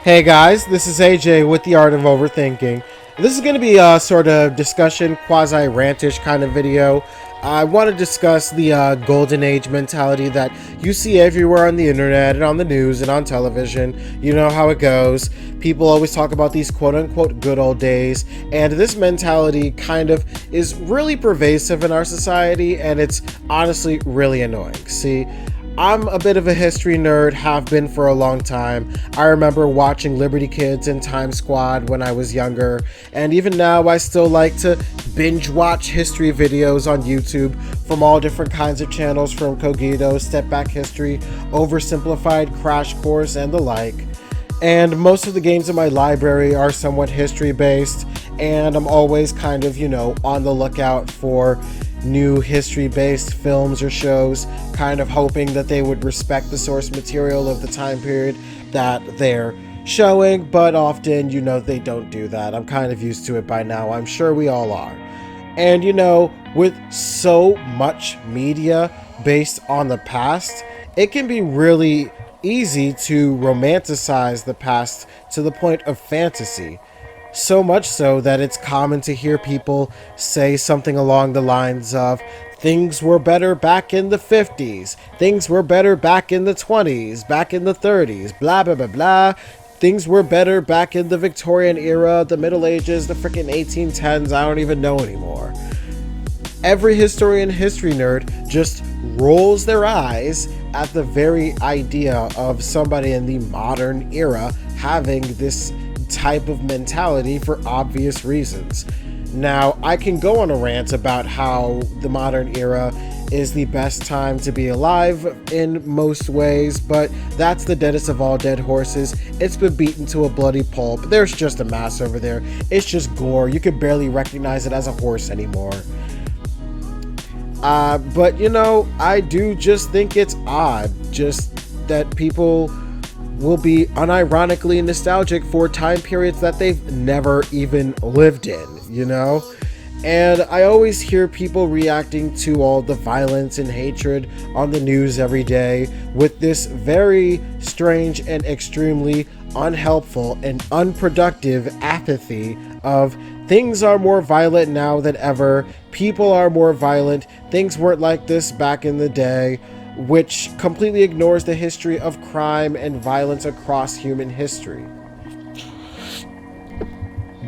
Hey guys, this is AJ with the Art of Overthinking. This is going to be a sort of discussion, quasi-rantish kind of video. I want to discuss the golden age mentality that you see everywhere on the internet and on the news and on television. You know how it goes. People always talk about these quote-unquote good old days, and this mentality kind of is really pervasive in our society, and it's honestly really annoying. See, I'm a bit of a history nerd, have been for a long time. I remember watching Liberty Kids and Time Squad when I was younger, and even now I still like to binge watch history videos on YouTube from all different kinds of channels, from Cogito, Step Back History, Oversimplified, Crash Course, and the like. And most of the games in my library are somewhat history based, and I'm always kind of, on the lookout for new history-based films or shows, kind of hoping that they would respect the source material of the time period that they're showing, but often, they don't do that. I'm kind of used to it by now. I'm sure we all are. And, with so much media based on the past, it can be really easy to romanticize the past to the point of fantasy. So much so that it's common to hear people say something along the lines of, things were better back in the 50s, things were better back in the 20s, back in the 30s, blah, blah, blah, blah. Things were better back in the Victorian era, the Middle Ages, the freaking 1810s, I don't even know anymore. Every historian, history nerd just rolls their eyes at the very idea of somebody in the modern era having this type of mentality for obvious reasons. Now, I can go on a rant about how the modern era is the best time to be alive in most ways, but that's the deadest of all dead horses. It's been beaten to a bloody pulp. There's just a mass over there. It's just gore. You can barely recognize it as a horse anymore. But I do just think it's odd just that people will be unironically nostalgic for time periods that they've never even lived in, And I always hear people reacting to all the violence and hatred on the news every day with this very strange and extremely unhelpful and unproductive apathy of, things are more violent now than ever, people are more violent, things weren't like this back in the day, which completely ignores the history of crime and violence across human history.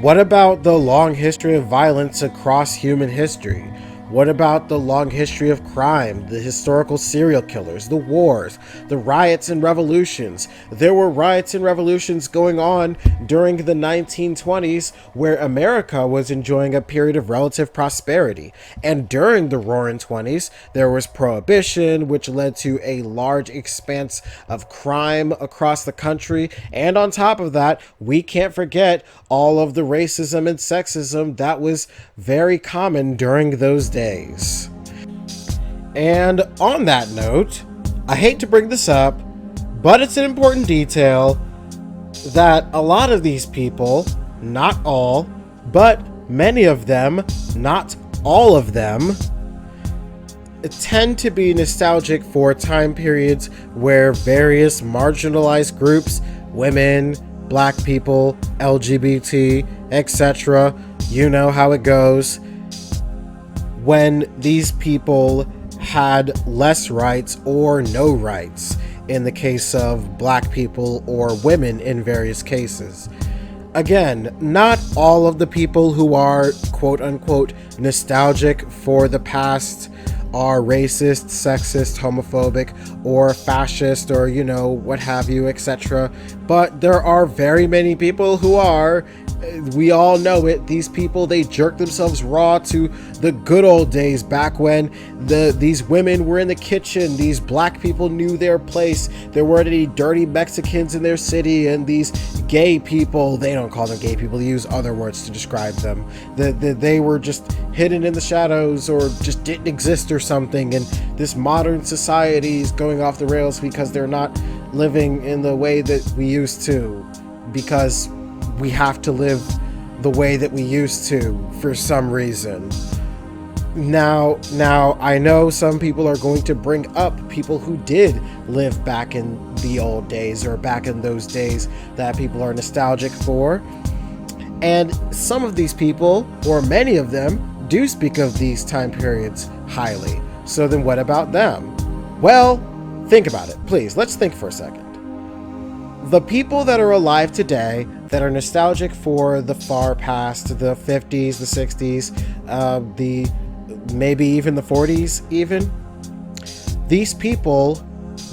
What about the long history of violence across human history? What about the long history of crime, the historical serial killers, the wars, the riots and revolutions? There were riots and revolutions going on during the 1920s where America was enjoying a period of relative prosperity. And during the Roaring '20s, there was prohibition, which led to a large expanse of crime across the country. And on top of that, we can't forget all of the racism and sexism that was very common during those days. And on that note, I hate to bring this up, but it's an important detail that a lot of these people, not all, but many of them, not all of them, tend to be nostalgic for time periods where various marginalized groups, women, black people, LGBT, etc., you know how it goes, when these people had less rights or no rights in the case of black people or women in various cases. Again, not all of the people who are quote-unquote nostalgic for the past are racist, sexist, homophobic, or fascist, or what have you, etc. But there are very many people who are. We all know it. These people, they jerk themselves raw to the good old days back when these women were in the kitchen. These black people knew their place. There weren't any dirty Mexicans in their city, and these gay people, they don't call them gay people, they use other words to describe them. They were just hidden in the shadows or just didn't exist or something. And this modern society is going off the rails because they're not living in the way that we used to, because we have to live the way that we used to for some reason. Now, I know some people are going to bring up people who did live back in the old days or back in those days that people are nostalgic for. And some of these people, or many of them, do speak of these time periods highly. So then what about them? Well, think about it, please. Let's think for a second. The people that are alive today that are nostalgic for the far past, the 50s, the 60s, the maybe even the 40s even, these people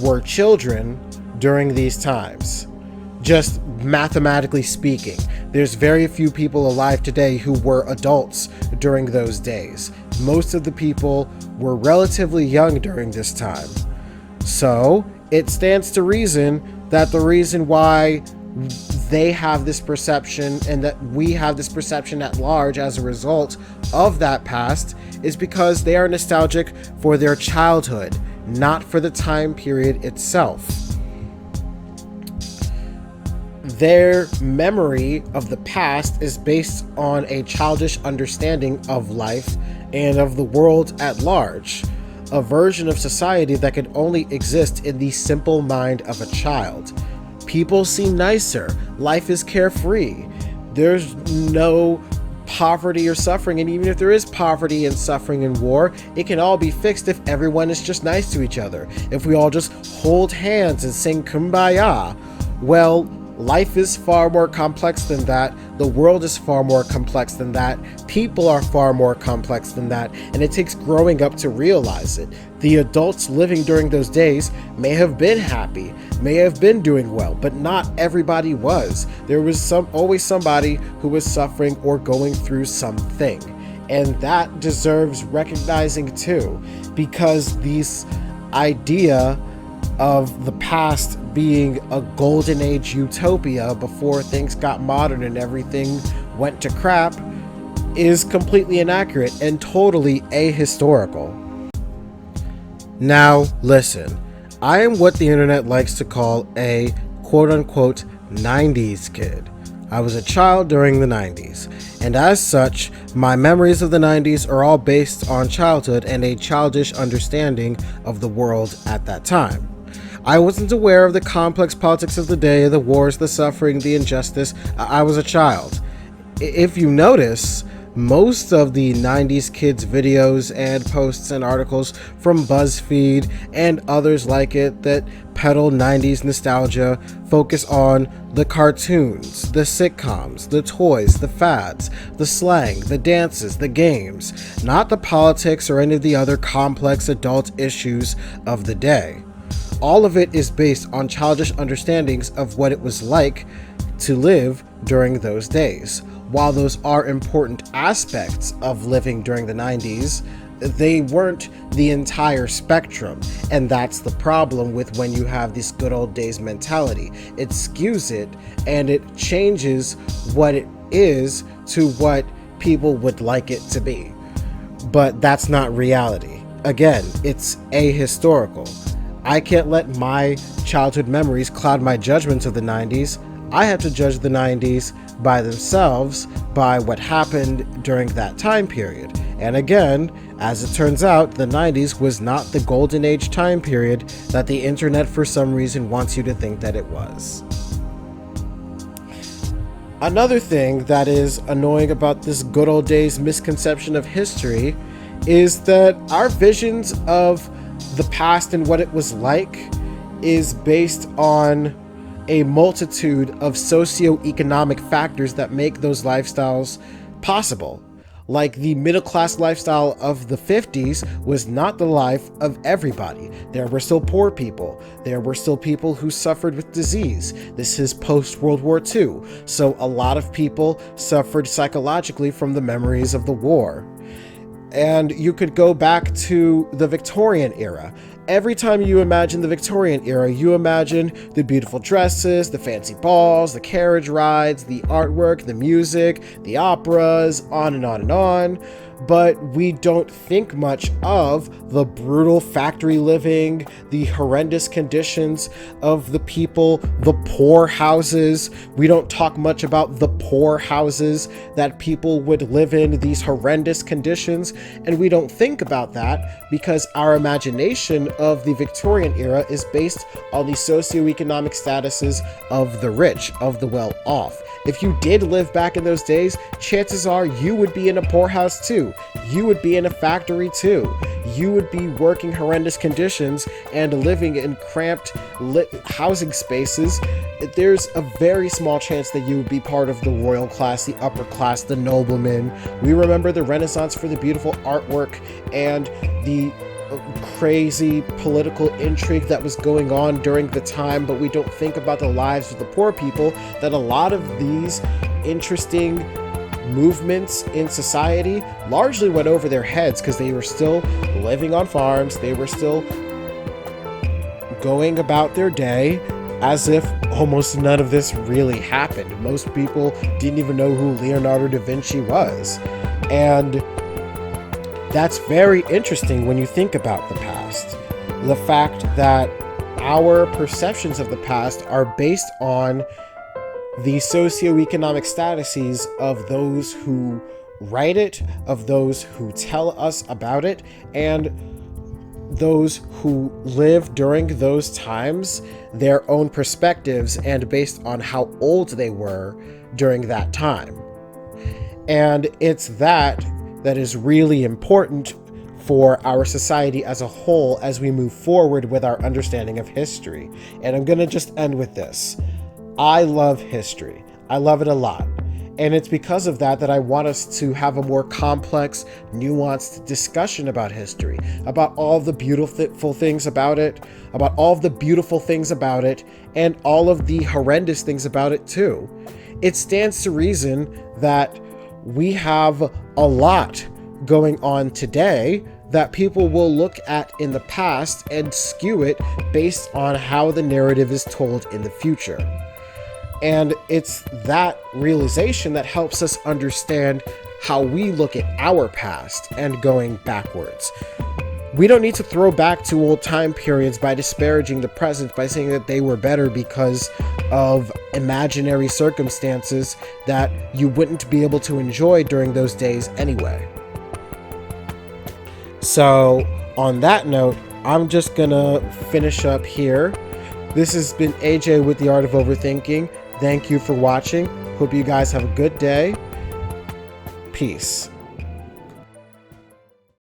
were children during these times. Just mathematically speaking, there's very few people alive today who were adults during those days. Most of the people were relatively young during this time. So it stands to reason that the reason why they have this perception and that we have this perception at large as a result of that past is because they are nostalgic for their childhood, not for the time period itself. Their memory of the past is based on a childish understanding of life and of the world at large, a version of society that can only exist in the simple mind of a child. People seem nicer, life is carefree, there's no poverty or suffering, and even if there is poverty and suffering and war, it can all be fixed if everyone is just nice to each other, if we all just hold hands and sing kumbaya. Well, life is far more complex than that. The world is far more complex than that. People are far more complex than that. And it takes growing up to realize it. The adults living during those days may have been happy, may have been doing well, but not everybody was. There was always somebody who was suffering or going through something. And that deserves recognizing too, because this idea of the past being a golden age utopia before things got modern and everything went to crap is completely inaccurate and totally ahistorical. Now, listen, I am what the internet likes to call a quote-unquote 90s kid. I was a child during the 90s, and as such, my memories of the 90s are all based on childhood and a childish understanding of the world at that time. I wasn't aware of the complex politics of the day, the wars, the suffering, the injustice. I was a child. If you notice, most of the 90s kids videos and posts and articles from BuzzFeed and others like it that peddle 90s nostalgia focus on the cartoons, the sitcoms, the toys, the fads, the slang, the dances, the games, not the politics or any of the other complex adult issues of the day. All of it is based on childish understandings of what it was like to live during those days. While those are important aspects of living during the 90s, they weren't the entire spectrum, and that's the problem with when you have this good old days mentality. It skews it, and it changes what it is to what people would like it to be. But that's not reality. Again, it's ahistorical. I can't let my childhood memories cloud my judgments of the 90s. I have to judge the 90s by themselves, by what happened during that time period. And again, as it turns out, the 90s was not the golden age time period that the internet for some reason wants you to think that it was. Another thing that is annoying about this good old days misconception of history is that our visions of the past and what it was like is based on a multitude of socioeconomic factors that make those lifestyles possible. Like the middle-class lifestyle of the 50s was not the life of everybody. There were still poor people. There were still people who suffered with disease. This is post-World War II, so a lot of people suffered psychologically from the memories of the war. And you could go back to the Victorian era. Every time you imagine the Victorian era, you imagine the beautiful dresses, the fancy balls, the carriage rides, the artwork, the music, the operas, on and on and on. But we don't think much of the brutal factory living, the horrendous conditions of the people, the poor houses. We don't talk much about the poor houses that people would live in, these horrendous conditions. And we don't think about that because our imagination of the Victorian era is based on the socioeconomic statuses of the rich, of the well-off. If you did live back in those days, chances are you would be in a poorhouse too. You would be in a factory too. You would be working horrendous conditions and living in cramped housing spaces. There's a very small chance that you would be part of the royal class, the upper class, the noblemen. We remember the Renaissance for the beautiful artwork and the crazy political intrigue that was going on during the time, but we don't think about the lives of the poor people, that a lot of these interesting movements in society largely went over their heads because they were still living on farms, they were still going about their day as if almost none of this really happened. Most people didn't even know who Leonardo da Vinci was. And that's very interesting when you think about the past. The fact that our perceptions of the past are based on the socioeconomic statuses of those who write it, of those who tell us about it, and those who live during those times, their own perspectives, and based on how old they were during that time. And it's that is really important for our society as a whole as we move forward with our understanding of history. And I'm going to just end with this. I love history. I love it a lot. And it's because of that I want us to have a more complex, nuanced discussion about history, about all the beautiful things about it, about all of the beautiful things about it, and all of the horrendous things about it too. It stands to reason that we have a lot going on today that people will look at in the past and skew it based on how the narrative is told in the future. And it's that realization that helps us understand how we look at our past and going backwards. We don't need to throw back to old time periods by disparaging the present, by saying that they were better because of imaginary circumstances that you wouldn't be able to enjoy during those days anyway. So, on that note, I'm just gonna finish up here. This has been AJ with The Art of Overthinking. Thank you for watching. Hope you guys have a good day. Peace.